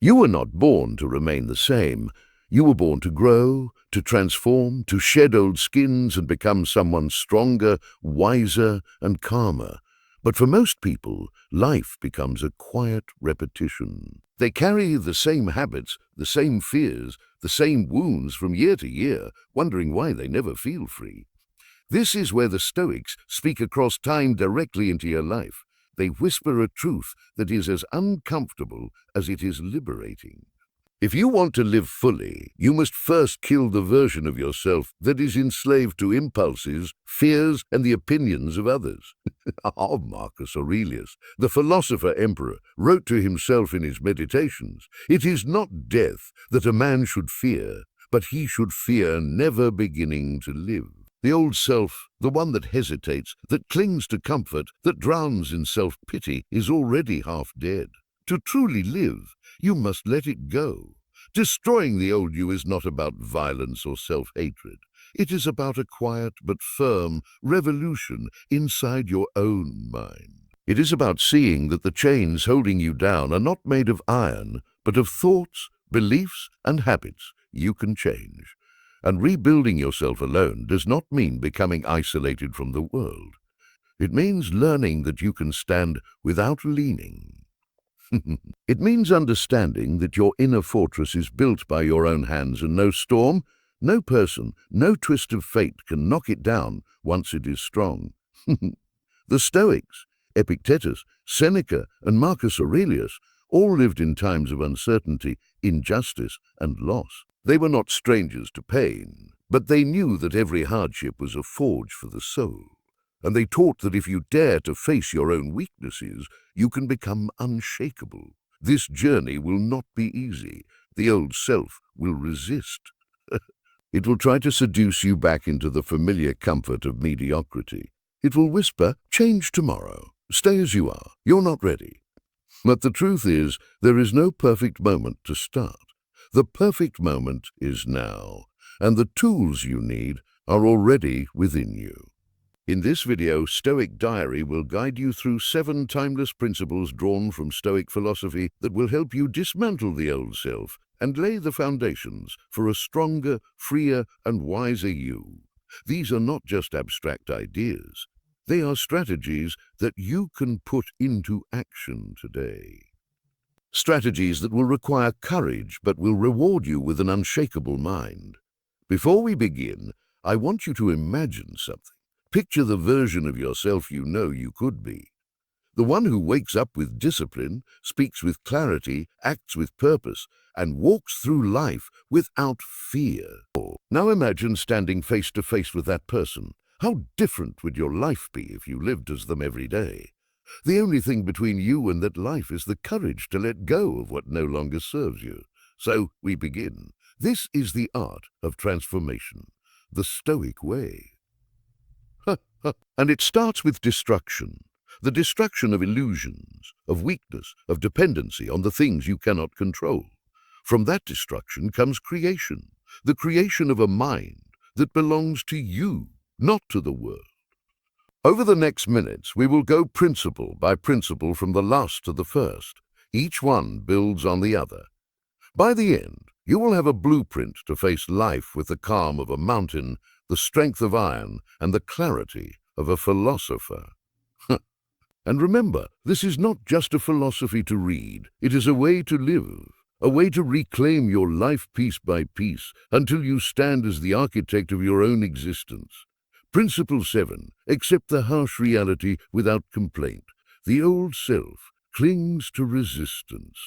You were not born to remain the same. You were born to grow, to transform, to shed old skins and become someone stronger, wiser, and calmer. But for most people, life becomes a quiet repetition. They carry the same habits, the same fears, the same wounds from year to year, wondering why they never feel free. This is where the Stoics speak across time directly into your life. They whisper a truth that is as uncomfortable as it is liberating. If you want to live fully, you must first kill the version of yourself that is enslaved to impulses, fears, and the opinions of others. Marcus Aurelius, the philosopher-emperor, wrote to himself in his meditations, "It is not death that a man should fear, but he should fear never beginning to live." The old self, the one that hesitates, that clings to comfort, that drowns in self-pity, is already half dead. To truly live, you must let it go. Destroying the old you is not about violence or self-hatred. It is about a quiet but firm revolution inside your own mind. It is about seeing that the chains holding you down are not made of iron, but of thoughts, beliefs, and habits you can change. And rebuilding yourself alone does not mean becoming isolated from the world. It means learning that you can stand without leaning. It means understanding that your inner fortress is built by your own hands, and no storm, no person, no twist of fate can knock it down once it is strong. The Stoics, Epictetus, Seneca, and Marcus Aurelius all lived in times of uncertainty, injustice, and loss. They were not strangers to pain, but they knew that every hardship was a forge for the soul. And they taught that if you dare to face your own weaknesses, you can become unshakable. This journey will not be easy. The old self will resist. It will try to seduce you back into the familiar comfort of mediocrity. It will whisper, "Change tomorrow. Stay as you are. You're not ready." But the truth is, there is no perfect moment to start. The perfect moment is now, and the tools you need are already within you. In this video, Stoic Diary will guide you through 7 timeless principles drawn from Stoic philosophy that will help you dismantle the old self and lay the foundations for a stronger, freer, and wiser you. These are not just abstract ideas. They are strategies that you can put into action today. Strategies that will require courage but will reward you with an unshakable mind. Before we begin, I want you to imagine something. Picture the version of yourself you know you could be. The one who wakes up with discipline, speaks with clarity, acts with purpose, and walks through life without fear. Now imagine standing face to face with that person. How different would your life be if you lived as them every day? The only thing between you and that life is the courage to let go of what no longer serves you. So we begin. This is the art of transformation, the Stoic way. And it starts with destruction. The destruction of illusions, of weakness, of dependency on the things you cannot control. From that destruction comes creation, the creation of a mind that belongs to you, not to the world. Over the next minutes, we will go principle by principle from the last to the first. Each one builds on the other. By the end, you will have a blueprint to face life with the calm of a mountain, the strength of iron, and the clarity of a philosopher. And remember, this is not just a philosophy to read. It is a way to live, a way to reclaim your life piece by piece until you stand as the architect of your own existence. Principle 7. Accept the harsh reality without complaint. The old self clings to resistance.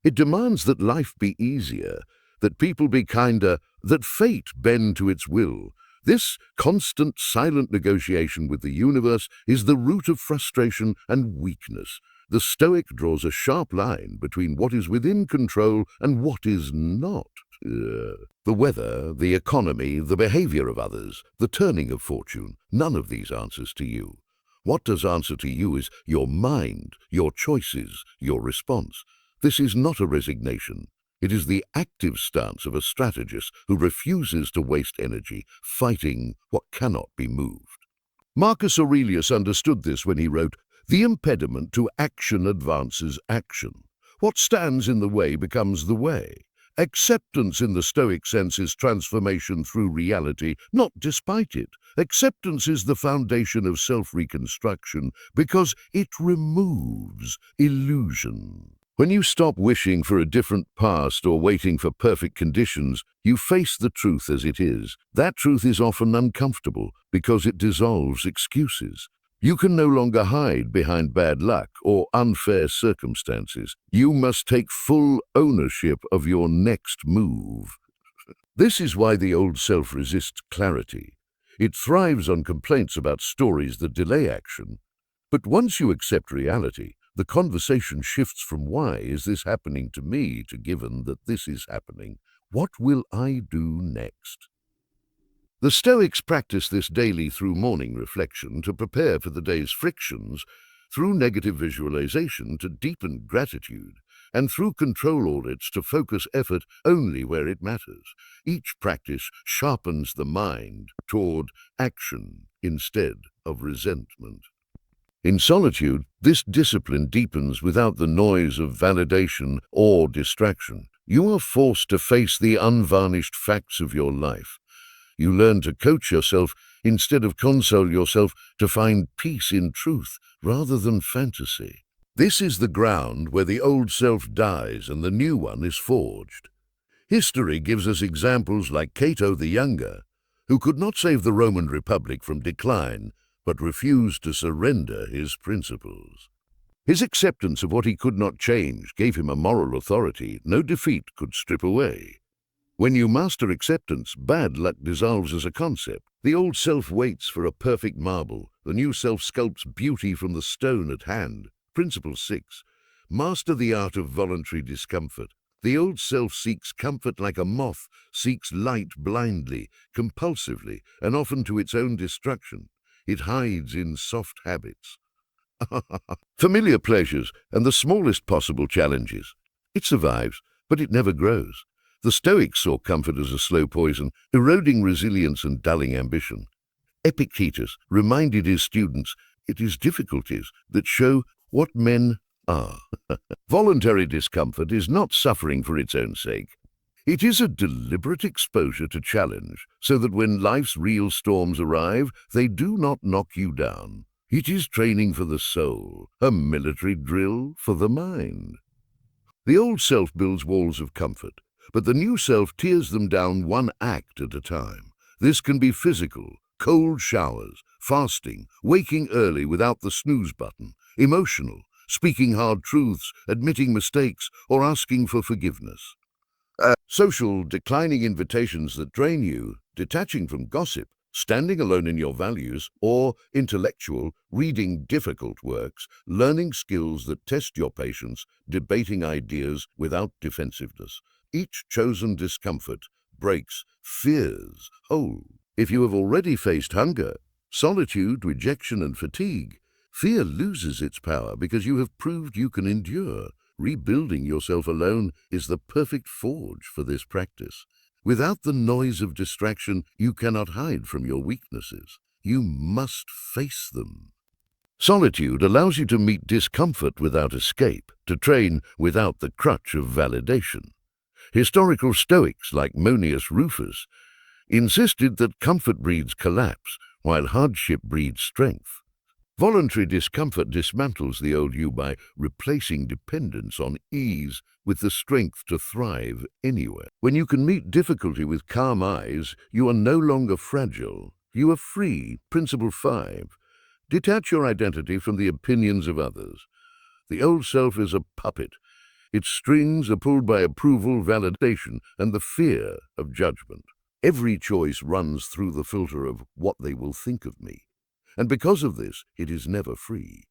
It demands that life be easier, that people be kinder, that fate bend to its will. This constant, silent negotiation with the universe is the root of frustration and weakness. The Stoic draws a sharp line between what is within control and what is not. The weather, the economy, the behavior of others, the turning of fortune, none of these answers to you. What does answer to you is your mind, your choices, your response. This is not a resignation. It is the active stance of a strategist who refuses to waste energy fighting what cannot be moved. Marcus Aurelius understood this when he wrote, "The impediment to action advances action." What stands in the way becomes the way. Acceptance in the Stoic sense is transformation through reality, not despite it. Acceptance is the foundation of self-reconstruction because it removes illusion. When you stop wishing for a different past or waiting for perfect conditions, you face the truth as it is. That truth is often uncomfortable because it dissolves excuses. You can no longer hide behind bad luck or unfair circumstances. You must take full ownership of your next move. This is why the old self resists clarity. It thrives on complaints about stories that delay action. But once you accept reality, the conversation shifts from "why is this happening to me" to "given that this is happening, what will I do next?" The Stoics practice this daily through morning reflection to prepare for the day's frictions, through negative visualization to deepen gratitude, and through control audits to focus effort only where it matters. Each practice sharpens the mind toward action instead of resentment. In solitude, this discipline deepens without the noise of validation or distraction. You are forced to face the unvarnished facts of your life. You learn to coach yourself instead of console yourself, to find peace in truth rather than fantasy. This is the ground where the old self dies and the new one is forged. History gives us examples like Cato the Younger, who could not save the Roman Republic from decline, but refused to surrender his principles. His acceptance of what he could not change gave him a moral authority no defeat could strip away. When you master acceptance, bad luck dissolves as a concept. The old self waits for a perfect marble. The new self sculpts beauty from the stone at hand. Principle 6. Master the art of voluntary discomfort. The old self seeks comfort like a moth seeks light blindly, compulsively, and often to its own destruction. It hides in soft habits, familiar pleasures, and the smallest possible challenges. It survives, but it never grows. The Stoics saw comfort as a slow poison, eroding resilience and dulling ambition. Epictetus reminded his students, it is difficulties that show what men are. Voluntary discomfort is not suffering for its own sake. It is a deliberate exposure to challenge, so that when life's real storms arrive, they do not knock you down. It is training for the soul, a military drill for the mind. The old self builds walls of comfort, but the new self tears them down one act at a time. This can be physical, cold showers, fasting, waking early without the snooze button, emotional, speaking hard truths, admitting mistakes, or asking for forgiveness. Social, declining invitations that drain you, detaching from gossip, standing alone in your values, or intellectual, reading difficult works, learning skills that test your patience, debating ideas without defensiveness. Each chosen discomfort breaks fear's hold. If you have already faced hunger, solitude, rejection, and fatigue, fear loses its power because you have proved you can endure. Rebuilding yourself alone is the perfect forge for this practice. Without the noise of distraction, you cannot hide from your weaknesses. You must face them. Solitude allows you to meet discomfort without escape, to train without the crutch of validation. Historical Stoics like Manius Rufus insisted that comfort breeds collapse, while hardship breeds strength. Voluntary discomfort dismantles the old you by replacing dependence on ease with the strength to thrive anywhere. When you can meet difficulty with calm eyes, you are no longer fragile. You are free. Principle 5. Detach your identity from the opinions of others. The old self is a puppet. Its strings are pulled by approval, validation, and the fear of judgment. Every choice runs through the filter of what they will think of me. And because of this, it is never free.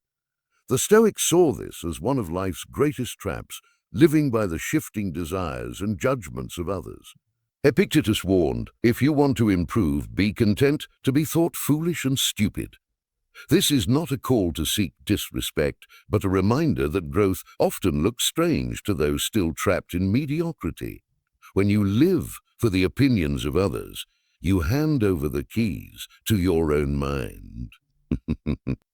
The Stoics saw this as one of life's greatest traps, living by the shifting desires and judgments of others. Epictetus warned, if you want to improve, be content to be thought foolish and stupid. This is not a call to seek disrespect, but a reminder that growth often looks strange to those still trapped in mediocrity. When you live for the opinions of others, you hand over the keys to your own mind.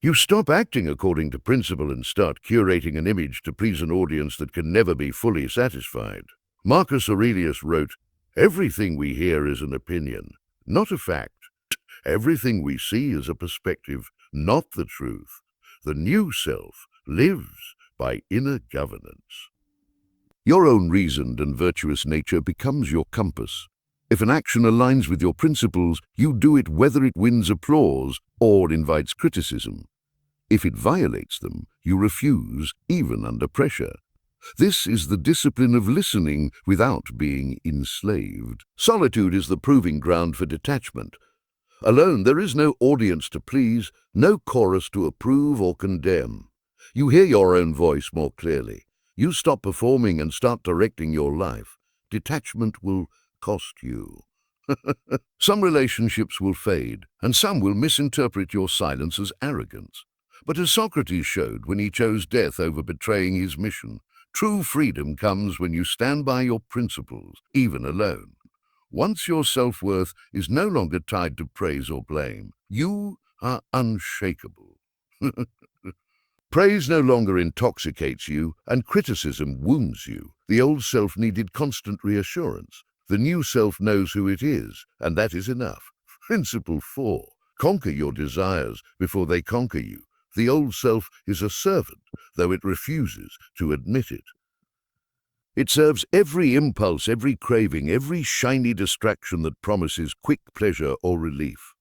You stop acting according to principle and start curating an image to please an audience that can never be fully satisfied. Marcus Aurelius wrote, "Everything we hear is an opinion, not a fact. Everything we see is a perspective, not the truth. The new self lives by inner governance." Your own reasoned and virtuous nature becomes your compass. If an action aligns with your principles, you do it whether it wins applause or invites criticism. If it violates them, you refuse, even under pressure. This is the discipline of listening without being enslaved. Solitude is the proving ground for detachment. Alone, there is no audience to please, no chorus to approve or condemn. You hear your own voice more clearly. You stop performing and start directing your life. Detachment will cost you. Some relationships will fade, and some will misinterpret your silence as arrogance. But as Socrates showed when he chose death over betraying his mission, true freedom comes when you stand by your principles, even alone. Once your self-worth is no longer tied to praise or blame, you are unshakable. Praise no longer intoxicates you, and criticism wounds you. The old self needed constant reassurance. The new self knows who it is, and that is enough. Principle 4. Conquer your desires before they conquer you. The old self is a servant, though it refuses to admit it. It serves every impulse, every craving, every shiny distraction that promises quick pleasure or relief.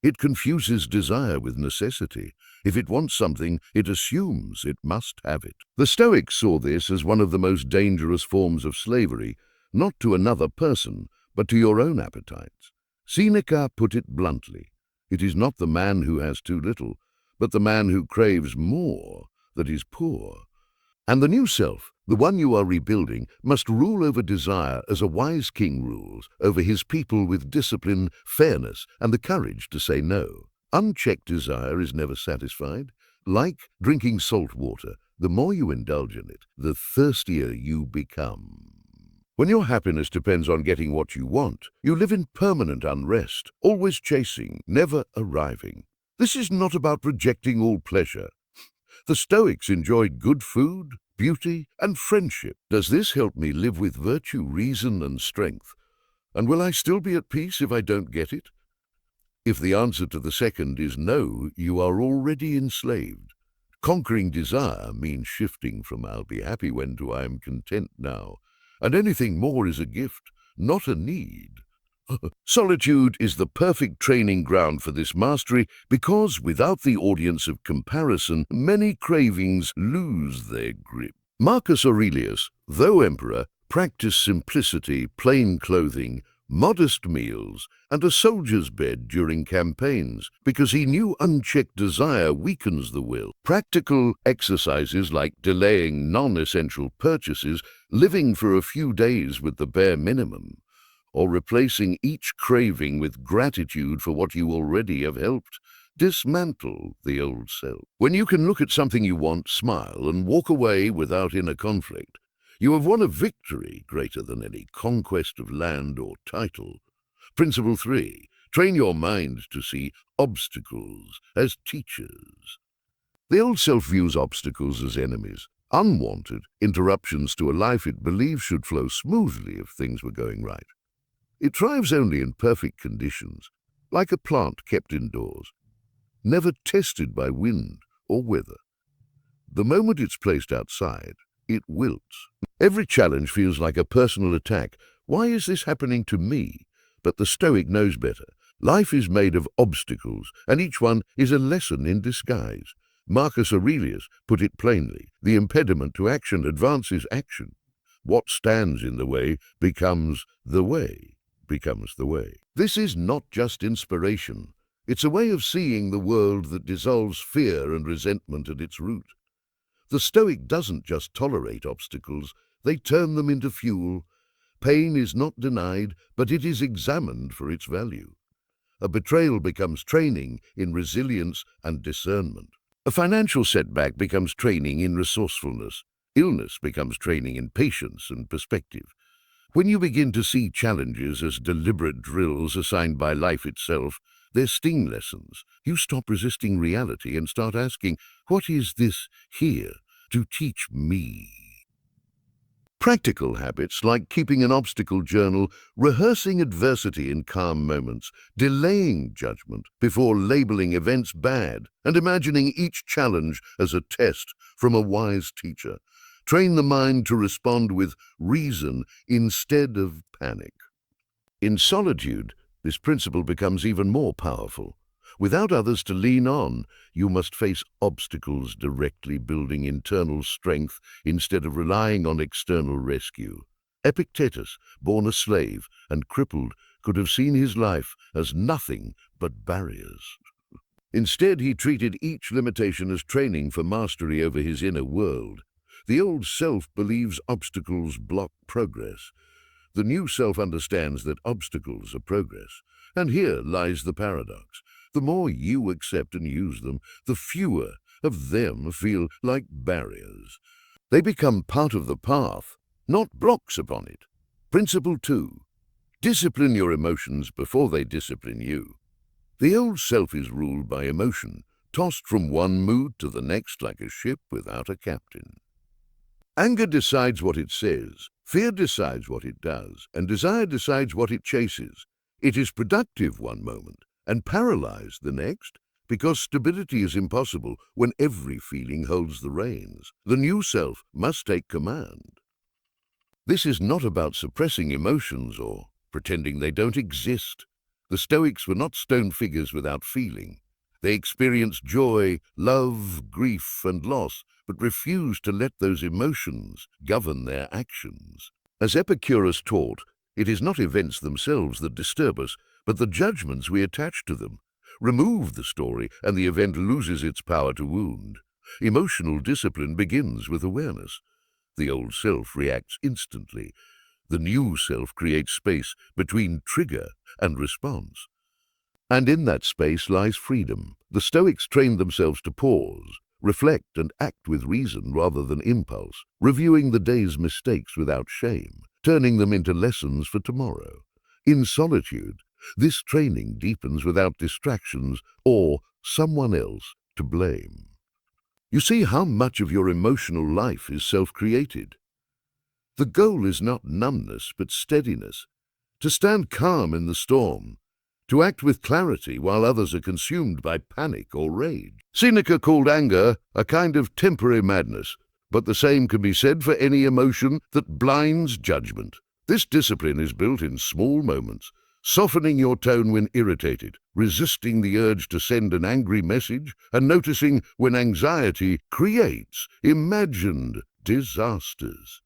It confuses desire with necessity. If it wants something, it assumes it must have it. The Stoics saw this as one of the most dangerous forms of slavery, not to another person, but to your own appetites. Seneca put it bluntly, "It is not the man who has too little, but the man who craves more that is poor." And the new self, the one you are rebuilding, must rule over desire as a wise king rules over his people with discipline, fairness, and the courage to say no. Unchecked desire is never satisfied. Like drinking salt water, the more you indulge in it, the thirstier you become. When your happiness depends on getting what you want, you live in permanent unrest, always chasing, never arriving. This is not about rejecting all pleasure. The Stoics enjoyed good food, beauty, and friendship. Does this help me live with virtue, reason, and strength? And will I still be at peace if I don't get it? If the answer to the second is no, you are already enslaved. Conquering desire means shifting from "I'll be happy when" to "I am content now." And anything more is a gift, not a need. Solitude is the perfect training ground for this mastery because without the audience of comparison, many cravings lose their grip. Marcus Aurelius, though emperor, practiced simplicity, plain clothing, modest meals, and a soldier's bed during campaigns because he knew unchecked desire weakens the will. Practical exercises like delaying non-essential purchases, living for a few days with the bare minimum, or replacing each craving with gratitude for what you already have helped dismantle the old self. When you can look at something you want, smile, and walk away without inner conflict, you have won a victory greater than any conquest of land or title. Principle 3. Train your mind to see obstacles as teachers. The old self views obstacles as enemies, unwanted interruptions to a life it believes should flow smoothly if things were going right. It thrives only in perfect conditions, like a plant kept indoors, never tested by wind or weather. The moment it's placed outside, it wilts. Every challenge feels like a personal attack. Why is this happening to me? But the Stoic knows better. Life is made of obstacles, and each one is a lesson in disguise. Marcus Aurelius put it plainly, the impediment to action advances action. What stands in the way becomes the way. This is not just inspiration. It's a way of seeing the world that dissolves fear and resentment at its root. The Stoic doesn't just tolerate obstacles, they turn them into fuel. Pain is not denied, but it is examined for its value. A betrayal becomes training in resilience and discernment. A financial setback becomes training in resourcefulness. Illness becomes training in patience and perspective. When you begin to see challenges as deliberate drills assigned by life itself, they're sting lessons. You stop resisting reality and start asking, what is this here to teach me? Practical habits like keeping an obstacle journal, rehearsing adversity in calm moments, delaying judgment before labeling events bad, and imagining each challenge as a test from a wise teacher. Train the mind to respond with reason instead of panic. In solitude, this principle becomes even more powerful. Without others to lean on, you must face obstacles directly, building internal strength instead of relying on external rescue. Epictetus, born a slave and crippled, could have seen his life as nothing but barriers. Instead, he treated each limitation as training for mastery over his inner world. The old self believes obstacles block progress. The new self understands that obstacles are progress. And here lies the paradox. The more you accept and use them, the fewer of them feel like barriers. They become part of the path, not blocks upon it. Principle 2. Discipline your emotions before they discipline you. The old self is ruled by emotion, tossed from one mood to the next like a ship without a captain. Anger decides what it says, fear decides what it does, and desire decides what it chases. It is productive one moment and paralyzed the next, because stability is impossible when every feeling holds the reins. The new self must take command. This is not about suppressing emotions or pretending they don't exist. The Stoics were not stone figures without feeling. They experienced joy, love, grief, and loss, but refused to let those emotions govern their actions. As Epictetus taught, it is not events themselves that disturb us, but the judgments we attach to them. Remove the story, and the event loses its power to wound. Emotional discipline begins with awareness. The old self reacts instantly. The new self creates space between trigger and response. And in that space lies freedom. The Stoics trained themselves to pause, reflect, and act with reason rather than impulse, reviewing the day's mistakes without shame, turning them into lessons for tomorrow. In solitude, this training deepens without distractions or someone else to blame. You see how much of your emotional life is self-created. The goal is not numbness, but steadiness. To stand calm in the storm, to act with clarity while others are consumed by panic or rage. Seneca called anger a kind of temporary madness, but the same can be said for any emotion that blinds judgment. This discipline is built in small moments, softening your tone when irritated, resisting the urge to send an angry message, and noticing when anxiety creates imagined disasters.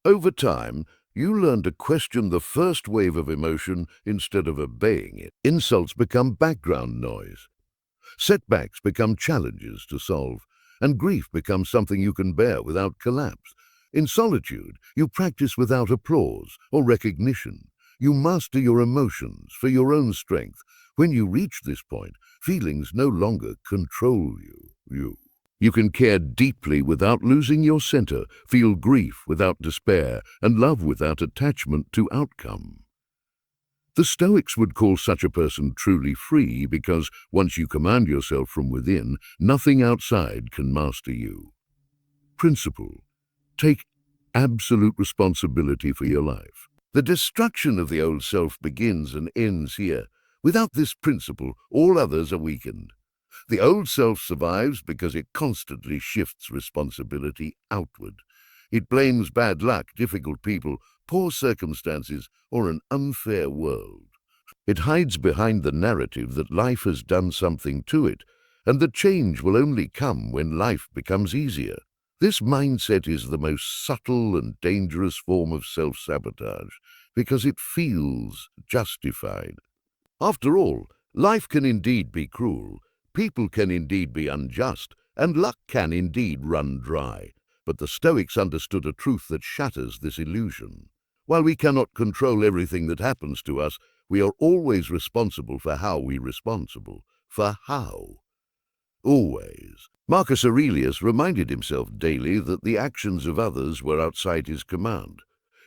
Over time, you learn to question the first wave of emotion instead of obeying it. Insults become background noise. Setbacks become challenges to solve, and grief becomes something you can bear without collapse. In solitude, you practice without applause or recognition. You master your emotions for your own strength. When you reach this point, feelings no longer control you. You can care deeply without losing your center, feel grief without despair, and love without attachment to outcome. The Stoics would call such a person truly free because once you command yourself from within, nothing outside can master you. Principle: take absolute responsibility for your life. The destruction of the old self begins and ends here. Without this principle, all others are weakened. The old self survives because it constantly shifts responsibility outward. It blames bad luck, difficult people, poor circumstances, or an unfair world. It hides behind the narrative that life has done something to it, and that change will only come when life becomes easier. This mindset is the most subtle and dangerous form of self-sabotage because it feels justified. After all, life can indeed be cruel, people can indeed be unjust, and luck can indeed run dry. But the Stoics understood a truth that shatters this illusion. While we cannot control everything that happens to us, we are always responsible for how we responsible. For how? Always. Marcus Aurelius reminded himself daily that the actions of others were outside his command.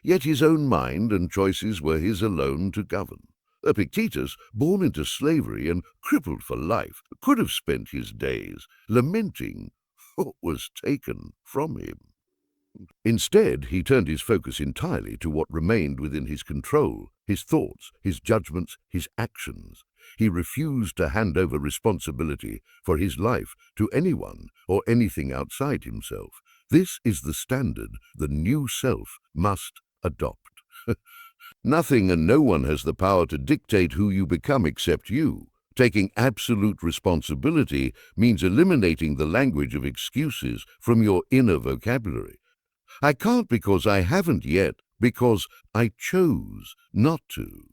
yet his own mind and choices were his alone to govern. Epictetus, born into slavery and crippled for life, could have spent his days lamenting what was taken from him. Instead, he turned his focus entirely to what remained within his control, his thoughts, his judgments, his actions. He refused to hand over responsibility for his life to anyone or anything outside himself. This is the standard the new self must adopt. Nothing and no one has the power to dictate who you become except you. Taking absolute responsibility means eliminating the language of excuses from your inner vocabulary. I can't because I haven't yet, because I chose not to.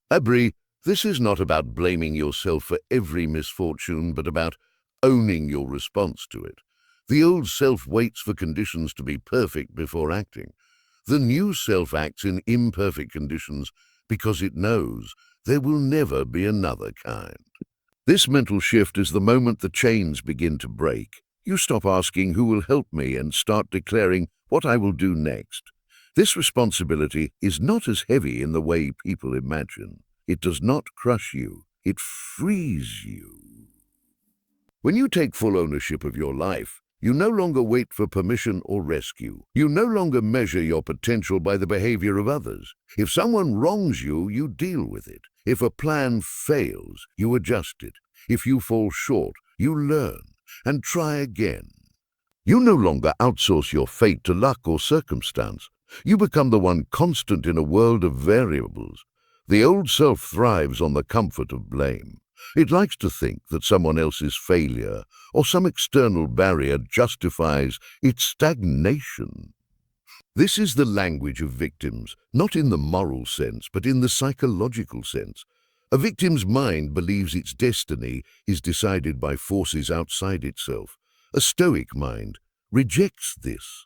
Abri, this is not about blaming yourself for every misfortune, but about owning your response to it. The old self waits for conditions to be perfect before acting. The new self acts in imperfect conditions because it knows there will never be another kind. This mental shift is the moment the chains begin to break. You stop asking who will help me and start declaring what I will do next. This responsibility is not as heavy in the way people imagine. It does not crush you. It frees you. When you take full ownership of your life, you no longer wait for permission or rescue. You no longer measure your potential by the behavior of others. If someone wrongs you, you deal with it. If a plan fails, you adjust it. If you fall short, you learn and try again. You no longer outsource your fate to luck or circumstance. You become the one constant in a world of variables. The old self thrives on the comfort of blame. It likes to think that someone else's failure or some external barrier justifies its stagnation. This is the language of victims, not in the moral sense, but in the psychological sense. A victim's mind believes its destiny is decided by forces outside itself. A Stoic mind rejects this.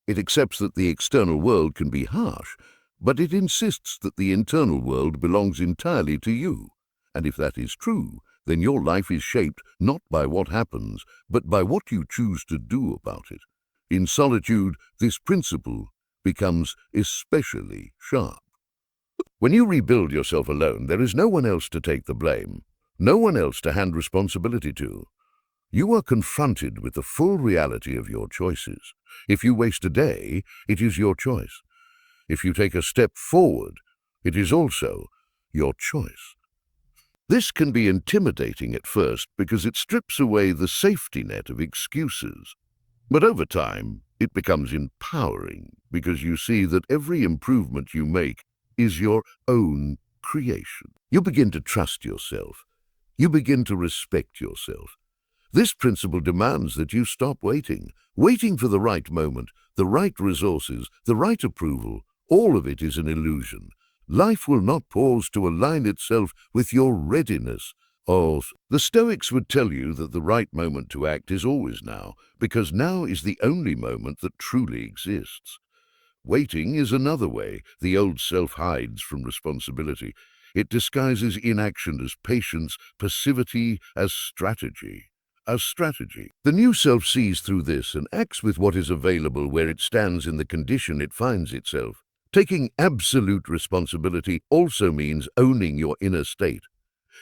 It accepts that the external world can be harsh, but it insists that the internal world belongs entirely to you. And if that is true, then your life is shaped not by what happens, but by what you choose to do about it. In solitude, this principle becomes especially sharp. When you rebuild yourself alone, there is no one else to take the blame, no one else to hand responsibility to. You are confronted with the full reality of your choices. If you waste a day, it is your choice. If you take a step forward, it is also your choice. This can be intimidating at first because it strips away the safety net of excuses. But over time, it becomes empowering because you see that every improvement you make is your own creation. You begin to trust yourself. You begin to respect yourself. This principle demands that you stop waiting for the right moment, the right resources, the right approval. All of it is an illusion. Life will not pause to align itself with your readiness. Oh, the Stoics would tell you that the right moment to act is always now, because now is the only moment that truly exists. Waiting is another way the old self hides from responsibility. It disguises inaction as patience, passivity as strategy. The new self sees through this and acts with what is available where it stands in the condition it finds itself. Taking absolute responsibility also means owning your inner state.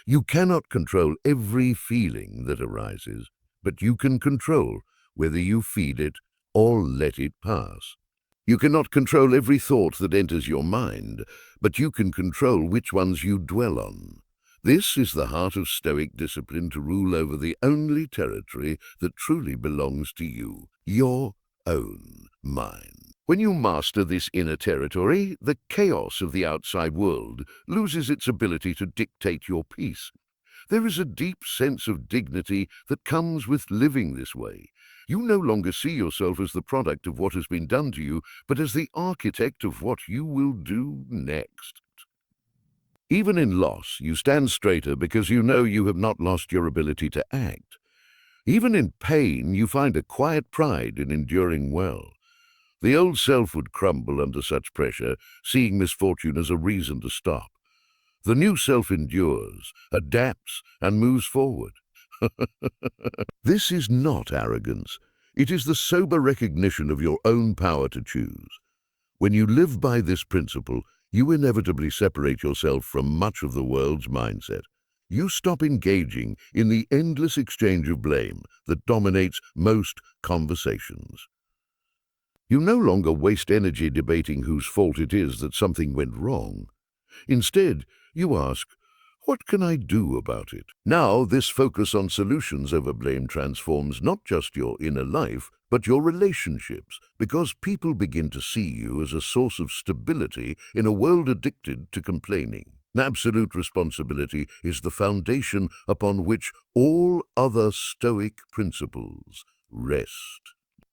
You cannot control every feeling that arises, but you can control whether you feed it or let it pass. You cannot control every thought that enters your mind, but you can control which ones you dwell on. This is the heart of Stoic discipline to rule over the only territory that truly belongs to you, your own mind. When you master this inner territory, the chaos of the outside world loses its ability to dictate your peace. There is a deep sense of dignity that comes with living this way. You no longer see yourself as the product of what has been done to you, but as the architect of what you will do next. Even in loss, you stand straighter because you know you have not lost your ability to act. Even in pain, you find a quiet pride in enduring well. The old self would crumble under such pressure, seeing misfortune as a reason to stop. The new self endures, adapts, and moves forward. This is not arrogance. It is the sober recognition of your own power to choose. When you live by this principle, you inevitably separate yourself from much of the world's mindset. You stop engaging in the endless exchange of blame that dominates most conversations. You no longer waste energy debating whose fault it is that something went wrong. Instead, you ask, what can I do about it? Now, this focus on solutions over blame transforms not just your inner life, but your relationships, because people begin to see you as a source of stability in a world addicted to complaining. Absolute responsibility is the foundation upon which all other Stoic principles rest.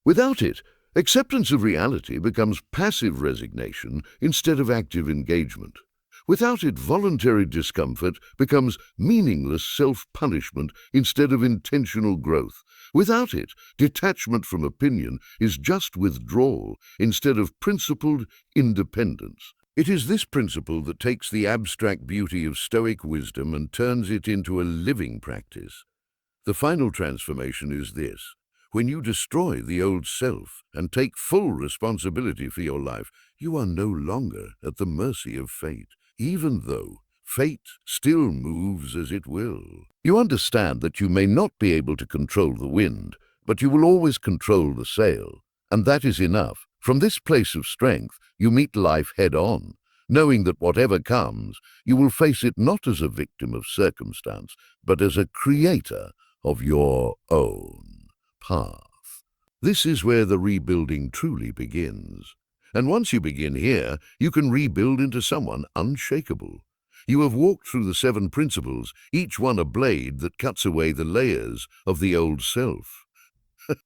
Without it, acceptance of reality becomes passive resignation instead of active engagement. Without it, voluntary discomfort becomes meaningless self-punishment instead of intentional growth. Without it, detachment from opinion is just withdrawal instead of principled independence. It is this principle that takes the abstract beauty of Stoic wisdom and turns it into a living practice. The final transformation is this. When you destroy the old self and take full responsibility for your life, you are no longer at the mercy of fate, even though fate still moves as it will. You understand that you may not be able to control the wind, but you will always control the sail, and that is enough. From this place of strength, you meet life head-on, knowing that whatever comes, you will face it not as a victim of circumstance, but as a creator of your own path. This is where the rebuilding truly begins. And once you begin here, you can rebuild into someone unshakable. You have walked through the 7 principles, each one a blade that cuts away the layers of the old self.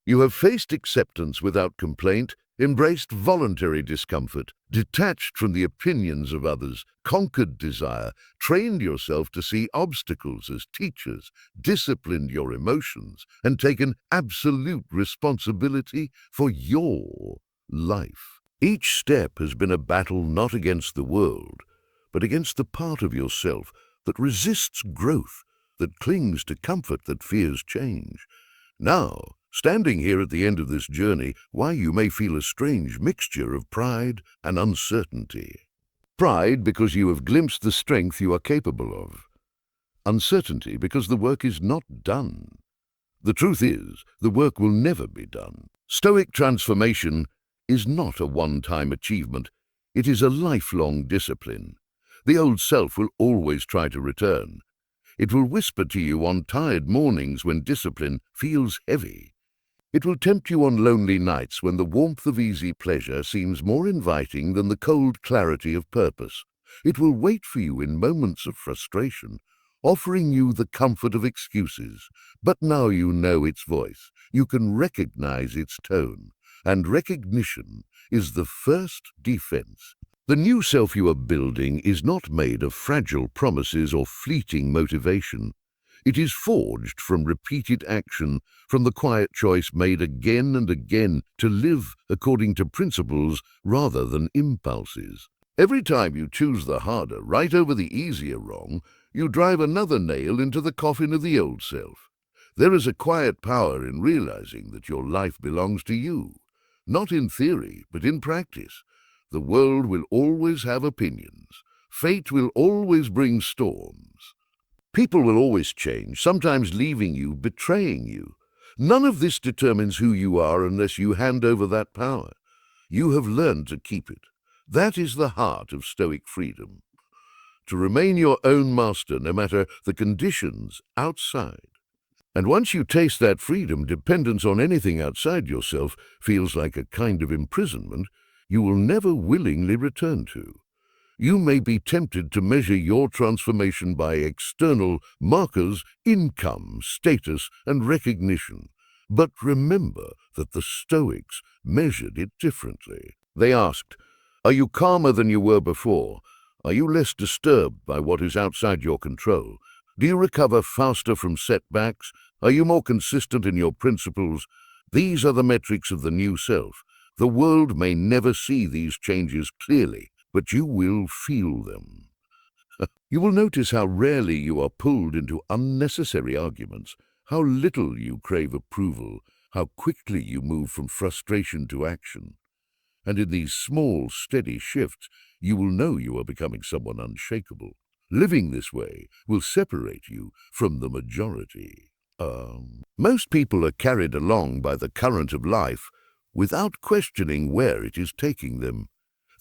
You have faced acceptance without complaint, embraced voluntary discomfort, detached from the opinions of others, conquered desire, trained yourself to see obstacles as teachers, disciplined your emotions, and taken absolute responsibility for your life. Each step has been a battle not against the world, but against the part of yourself that resists growth, that clings to comfort, that fears change. Now, standing here at the end of this journey, why you may feel a strange mixture of pride and uncertainty. Pride because you have glimpsed the strength you are capable of. Uncertainty because the work is not done. The truth is, the work will never be done. Stoic transformation is not a one-time achievement. It is a lifelong discipline. The old self will always try to return. It will whisper to you on tired mornings when discipline feels heavy. It will tempt you on lonely nights when the warmth of easy pleasure seems more inviting than the cold clarity of purpose. It will wait for you in moments of frustration, offering you the comfort of excuses. But now you know its voice. You can recognize its tone, and recognition is the first defense. The new self you are building is not made of fragile promises or fleeting motivation. It is forged from repeated action, from the quiet choice made again and again to live according to principles rather than impulses. Every time you choose the harder right over the easier wrong, you drive another nail into the coffin of the old self. There is a quiet power in realizing that your life belongs to you, not in theory, but in practice. The world will always have opinions. Fate will always bring storms. People will always change, sometimes leaving you, betraying you. None of this determines who you are unless you hand over that power. You have learned to keep it. That is the heart of Stoic freedom. To remain your own master no matter the conditions outside. And once you taste that freedom, dependence on anything outside yourself feels like a kind of imprisonment you will never willingly return to. You may be tempted to measure your transformation by external markers, income, status, and recognition. But remember that the Stoics measured it differently. They asked, are you calmer than you were before? Are you less disturbed by what is outside your control? Do you recover faster from setbacks? Are you more consistent in your principles? These are the metrics of the new self. The world may never see these changes clearly, but you will feel them. You will notice how rarely you are pulled into unnecessary arguments, how little you crave approval, how quickly you move from frustration to action. And in these small, steady shifts, you will know you are becoming someone unshakable. Living this way will separate you from the majority. Most people are carried along by the current of life without questioning where it is taking them.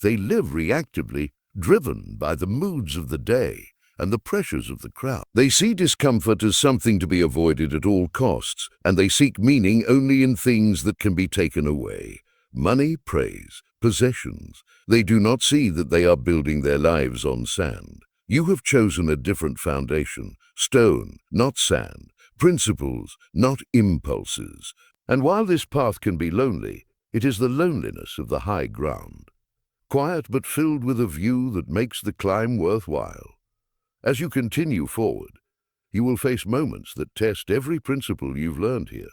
They live reactively, driven by the moods of the day and the pressures of the crowd. They see discomfort as something to be avoided at all costs, and they seek meaning only in things that can be taken away. Money, praise, possessions. They do not see that they are building their lives on sand. You have chosen a different foundation, stone, not sand, principles, not impulses. And while this path can be lonely, it is the loneliness of the high ground. Quiet but filled with a view that makes the climb worthwhile. As you continue forward, you will face moments that test every principle you've learned here.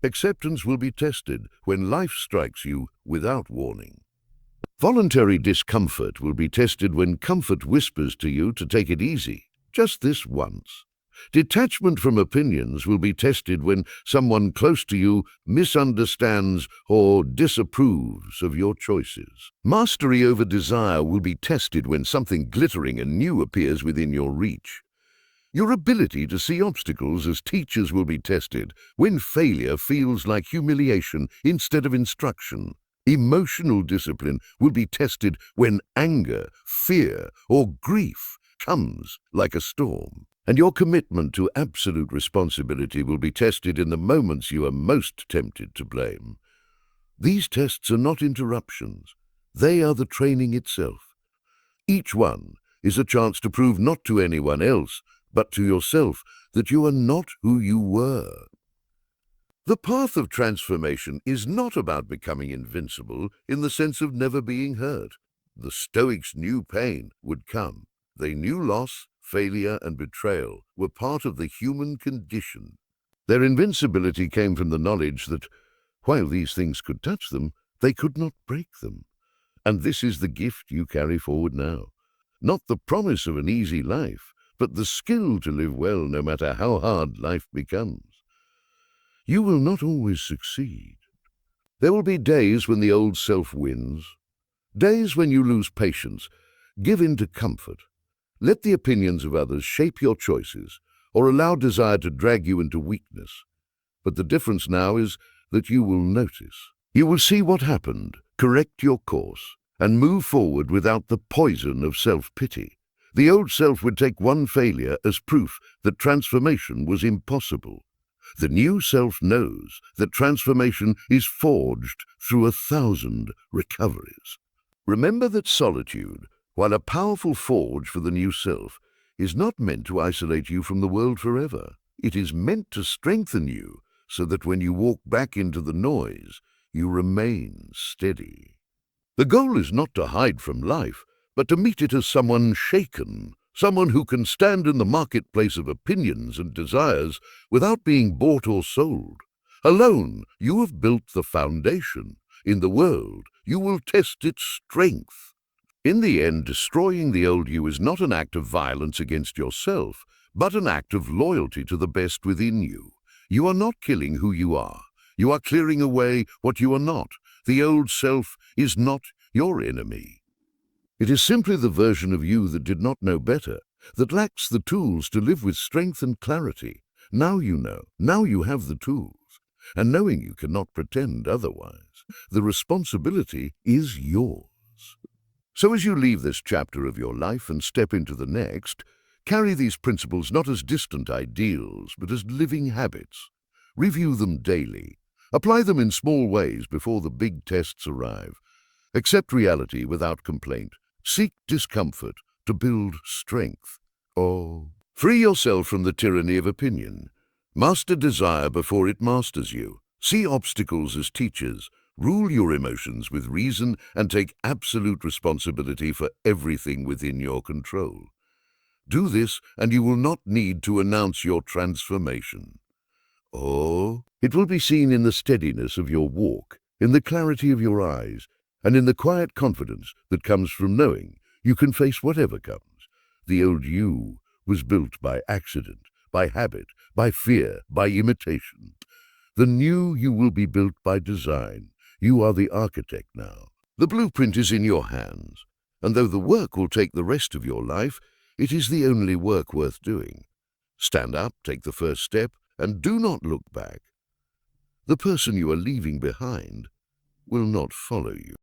Acceptance will be tested when life strikes you without warning. Voluntary discomfort will be tested when comfort whispers to you to take it easy, just this once. Detachment from opinions will be tested when someone close to you misunderstands or disapproves of your choices. Mastery over desire will be tested when something glittering and new appears within your reach. Your ability to see obstacles as teachers will be tested when failure feels like humiliation instead of instruction. Emotional discipline will be tested when anger, fear, or grief comes like a storm. And your commitment to absolute responsibility will be tested in the moments you are most tempted to blame. These tests are not interruptions. They are the training itself. Each one is a chance to prove not to anyone else, but to yourself, that you are not who you were. The path of transformation is not about becoming invincible in the sense of never being hurt. The Stoics knew pain would come. They knew loss, failure, and betrayal were part of the human condition. Their invincibility came from the knowledge that, while these things could touch them, they could not break them. And this is the gift you carry forward now. Not the promise of an easy life, but the skill to live well no matter how hard life becomes. You will not always succeed. There will be days when the old self wins, days when you lose patience. Give in to comfort. Let the opinions of others shape your choices, or allow desire to drag you into weakness. But the difference now is that you will notice. You will see what happened, correct your course, and move forward without the poison of self-pity. The old self would take one failure as proof that transformation was impossible. The new self knows that transformation is forged through 1,000 recoveries. Remember that solitude, while a powerful forge for the new self, is not meant to isolate you from the world forever. It is meant to strengthen you so that when you walk back into the noise, you remain steady. The goal is not to hide from life, but to meet it as someone shaken, someone who can stand in the marketplace of opinions and desires without being bought or sold. Alone, you have built the foundation. In the world, you will test its strength. In the end, destroying the old you is not an act of violence against yourself, but an act of loyalty to the best within you. You are not killing who you are. You are clearing away what you are not. The old self is not your enemy. It is simply the version of you that did not know better, that lacks the tools to live with strength and clarity. Now you know. Now you have the tools. And knowing you cannot pretend otherwise, the responsibility is yours. So as you leave this chapter of your life and step into the next, carry these principles not as distant ideals, but as living habits. Review them daily. Apply them in small ways before the big tests arrive. Accept reality without complaint. Seek discomfort to build strength. Free yourself from the tyranny of opinion. Master desire before it masters you. See obstacles as teachers. Rule your emotions with reason and take absolute responsibility for everything within your control. Do this and you will not need to announce your transformation. It will be seen in the steadiness of your walk, in the clarity of your eyes, and in the quiet confidence that comes from knowing you can face whatever comes. The old you was built by accident, by habit, by fear, by imitation. The new you will be built by design. You are the architect now. The blueprint is in your hands, and though the work will take the rest of your life, it is the only work worth doing. Stand up, take the first step, and do not look back. The person you are leaving behind will not follow you.